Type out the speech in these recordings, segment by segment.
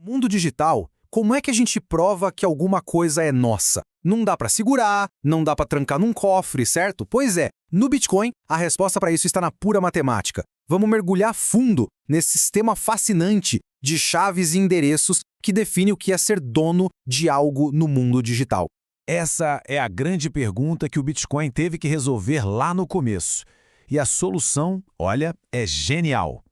Mundo digital, como é que a gente prova que alguma coisa é nossa? Não dá para segurar, não dá para trancar num cofre, certo? Pois é, no Bitcoin, a resposta para isso está na pura matemática. Vamos mergulhar fundo nesse sistema fascinante de chaves e endereços que define o que é ser dono de algo no mundo digital. Essa é a grande pergunta que o Bitcoin teve que resolver lá no começo. E a solução, olha, é genial.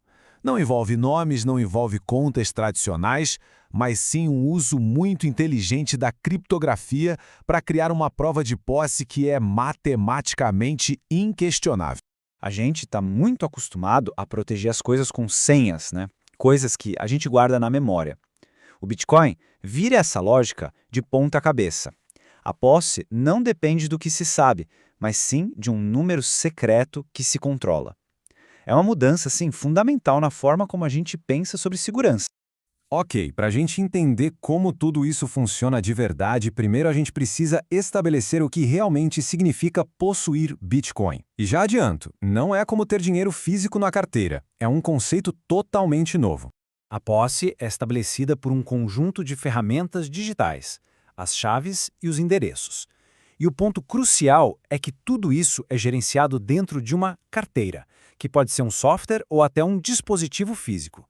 Não envolve nomes, não envolve contas tradicionais, mas sim um uso muito inteligente da criptografia para criar uma prova de posse que é matematicamente inquestionável. A gente está muito acostumado a proteger as coisas com senhas, né? Coisas que a gente guarda na memória. O Bitcoin vira essa lógica de ponta cabeça. A posse não depende do que se sabe, mas sim de um número secreto que se controla. É uma mudança, sim, fundamental na forma como a gente pensa sobre segurança. Ok, para a gente entender como tudo isso funciona de verdade, primeiro a gente precisa estabelecer o que realmente significa possuir Bitcoin. E já adianto, não é como ter dinheiro físico na carteira, é um conceito totalmente novo. A posse é estabelecida por um conjunto de ferramentas digitais, as chaves e os endereços. E o ponto crucial é que tudo isso é gerenciado dentro de uma carteira, que pode ser um software ou até um dispositivo físico.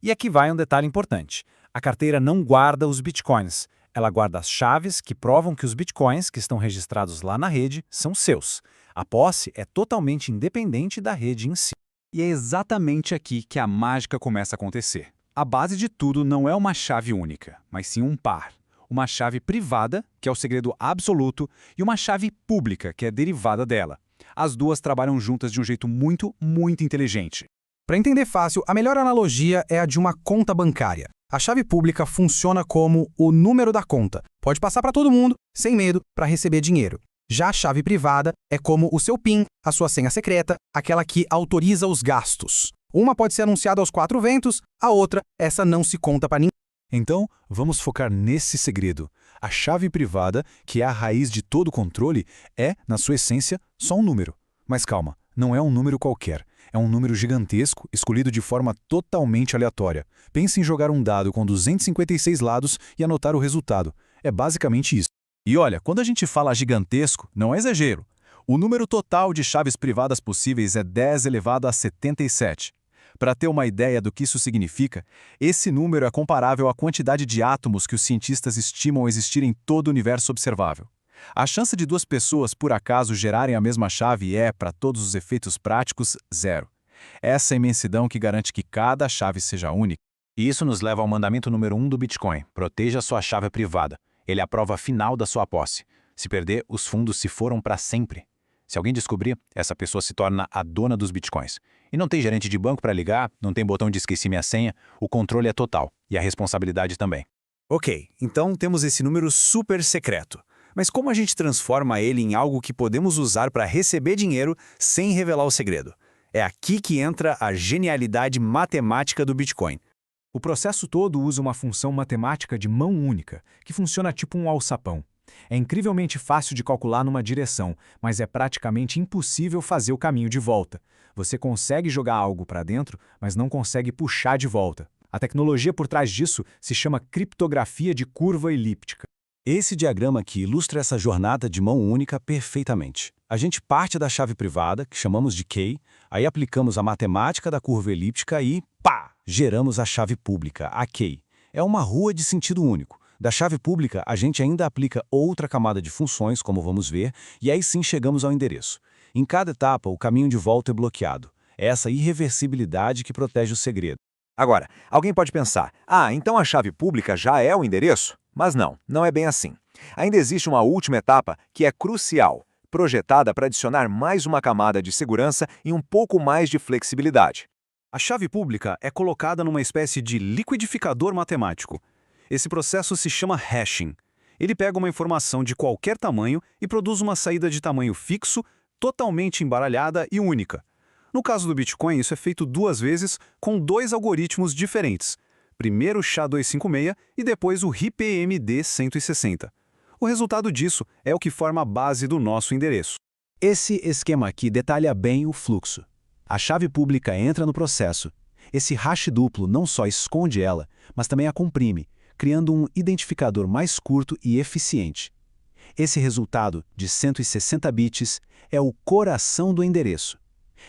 E aqui vai um detalhe importante. A carteira não guarda os bitcoins. Ela guarda as chaves que provam que os bitcoins que estão registrados lá na rede são seus. A posse é totalmente independente da rede em si. E é exatamente aqui que a mágica começa a acontecer. A base de tudo não é uma chave única, mas sim um par. Uma chave privada, que é o segredo absoluto, e uma chave pública, que é derivada dela. As duas trabalham juntas de um jeito muito inteligente. Para entender fácil, a melhor analogia é a de uma conta bancária. A chave pública funciona como o número da conta. Pode passar para todo mundo, sem medo, para receber dinheiro. Já a chave privada é como o seu PIN, a sua senha secreta, aquela que autoriza os gastos. Uma pode ser anunciada aos quatro ventos, a outra, essa não se conta para ninguém. Então, vamos focar nesse segredo. A chave privada, que é a raiz de todo controle, é, na sua essência, só um número. Mas calma, não é um número qualquer. É um número gigantesco, escolhido de forma totalmente aleatória. Pense em jogar um dado com 256 lados e anotar o resultado. É basicamente isso. E olha, quando a gente fala gigantesco, não é exagero. O número total de chaves privadas possíveis é 10 elevado a 77. Para ter uma ideia do que isso significa, esse número é comparável à quantidade de átomos que os cientistas estimam existir em todo o universo observável. A chance de duas pessoas, por acaso, gerarem a mesma chave é, para todos os efeitos práticos, zero. Essa imensidão que garante que cada chave seja única. E isso nos leva ao mandamento número 1 do Bitcoin: proteja sua chave privada. Ele é a prova final da sua posse. Se perder, os fundos se foram para sempre. Se alguém descobrir, essa pessoa se torna a dona dos bitcoins. E não tem gerente de banco para ligar, não tem botão de esqueci minha senha, o controle é total. E a responsabilidade também. Ok, então temos esse número super secreto. Mas como a gente transforma ele em algo que podemos usar para receber dinheiro sem revelar o segredo? É aqui que entra a genialidade matemática do Bitcoin. O processo todo usa uma função matemática de mão única, que funciona tipo um alçapão. É incrivelmente fácil de calcular numa direção, mas é praticamente impossível fazer o caminho de volta. Você consegue jogar algo para dentro, mas não consegue puxar de volta. A tecnologia por trás disso se chama criptografia de curva elíptica. Esse diagrama aqui ilustra essa jornada de mão única perfeitamente. A gente parte da chave privada, que chamamos de key, aí aplicamos a matemática da curva elíptica e, pá, geramos a chave pública, a key. É uma rua de sentido único. Da chave pública, a gente ainda aplica outra camada de funções, como vamos ver, e aí sim chegamos ao endereço. Em cada etapa, o caminho de volta é bloqueado. É essa irreversibilidade que protege o segredo. Agora, alguém pode pensar, então a chave pública já é o endereço? Mas não é bem assim. Ainda existe uma última etapa que é crucial, projetada para adicionar mais uma camada de segurança e um pouco mais de flexibilidade. A chave pública é colocada numa espécie de liquidificador matemático. Esse processo se chama hashing. Ele pega uma informação de qualquer tamanho e produz uma saída de tamanho fixo, totalmente embaralhada e única. No caso do Bitcoin, isso é feito duas vezes com dois algoritmos diferentes. Primeiro o SHA-256 e depois o RIP-MD-160. O resultado disso é o que forma a base do nosso endereço. Esse esquema aqui detalha bem o fluxo. A chave pública entra no processo, Esse hash duplo não só esconde ela, mas também a comprime, criando um identificador mais curto e eficiente. Esse resultado, de 160 bits, é o coração do endereço.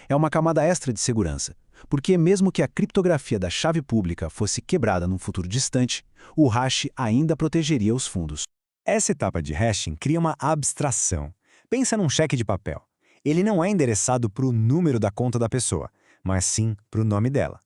É uma camada extra de segurança, porque mesmo que a criptografia da chave pública fosse quebrada num futuro distante, o hash ainda protegeria os fundos. Essa etapa de hashing cria uma abstração. Pensa num cheque de papel. Ele não é endereçado para o número da conta da pessoa, mas sim para o nome dela.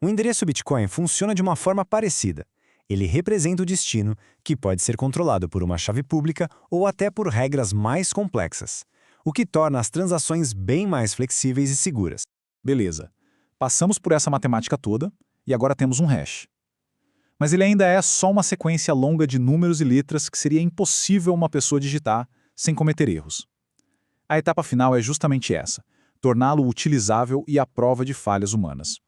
O endereço Bitcoin funciona de uma forma parecida. Ele representa o destino, que pode ser controlado por uma chave pública ou até por regras mais complexas, o que torna as transações bem mais flexíveis e seguras. Beleza. Passamos por essa matemática toda e agora temos um hash. Mas ele ainda é só uma sequência longa de números e letras que seria impossível uma pessoa digitar sem cometer erros. A etapa final é justamente essa: torná-lo utilizável e à prova de falhas humanas.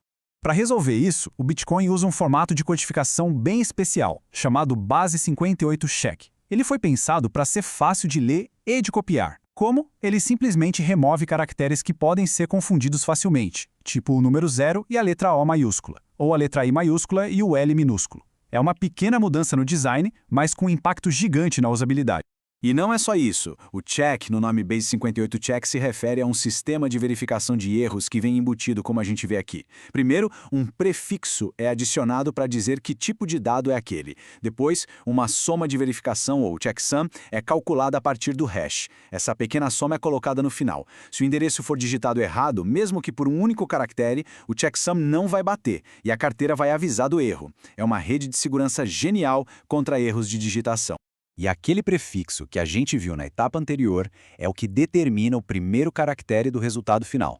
Para resolver isso, o Bitcoin usa um formato de codificação bem especial, chamado Base 58 Check. Ele foi pensado para ser fácil de ler e de copiar. Como? Ele simplesmente remove caracteres que podem ser confundidos facilmente, tipo o número 0 e a letra O maiúscula, ou a letra I maiúscula e o L minúsculo. É uma pequena mudança no design, mas com um impacto gigante na usabilidade. E não é só isso. O check no nome Base 58 Check se refere a um sistema de verificação de erros que vem embutido, como a gente vê aqui. Primeiro, um prefixo é adicionado para dizer que tipo de dado é aquele. Depois, uma soma de verificação, ou checksum, é calculada a partir do hash. Essa pequena soma é colocada no final. Se o endereço for digitado errado, mesmo que por um único caractere, o checksum não vai bater e a carteira vai avisar do erro. É uma rede de segurança genial contra erros de digitação. E aquele prefixo que a gente viu na etapa anterior é o que determina o primeiro caractere do resultado final.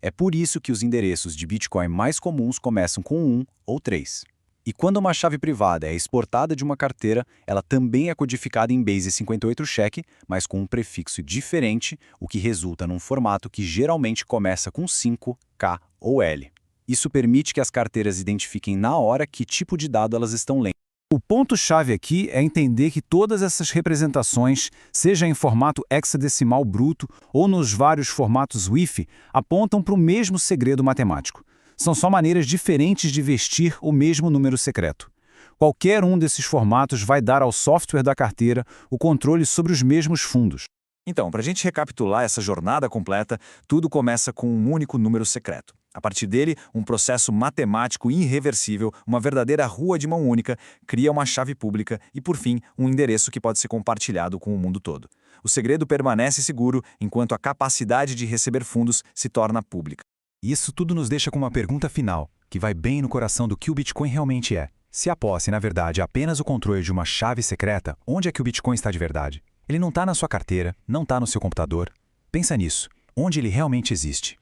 É por isso que os endereços de Bitcoin mais comuns começam com 1 ou 3. E quando uma chave privada é exportada de uma carteira, ela também é codificada em Base 58 Check, mas com um prefixo diferente, o que resulta num formato que geralmente começa com 5, K ou L. Isso permite que as carteiras identifiquem na hora que tipo de dado elas estão lendo. O ponto-chave aqui é entender que todas essas representações, seja em formato hexadecimal bruto ou nos vários formatos WIFI, apontam para o mesmo segredo matemático. São só maneiras diferentes de vestir o mesmo número secreto. Qualquer um desses formatos vai dar ao software da carteira o controle sobre os mesmos fundos. Então, para a gente recapitular essa jornada completa, tudo começa com um único número secreto. A partir dele, um processo matemático irreversível, uma verdadeira rua de mão única, cria uma chave pública e, por fim, um endereço que pode ser compartilhado com o mundo todo. O segredo permanece seguro enquanto a capacidade de receber fundos se torna pública. Isso tudo nos deixa com uma pergunta final, que vai bem no coração do que o Bitcoin realmente é. Se a posse, na verdade, é apenas o controle de uma chave secreta, onde é que o Bitcoin está de verdade? Ele não está na sua carteira, não está no seu computador. Pensa nisso. Onde ele realmente existe?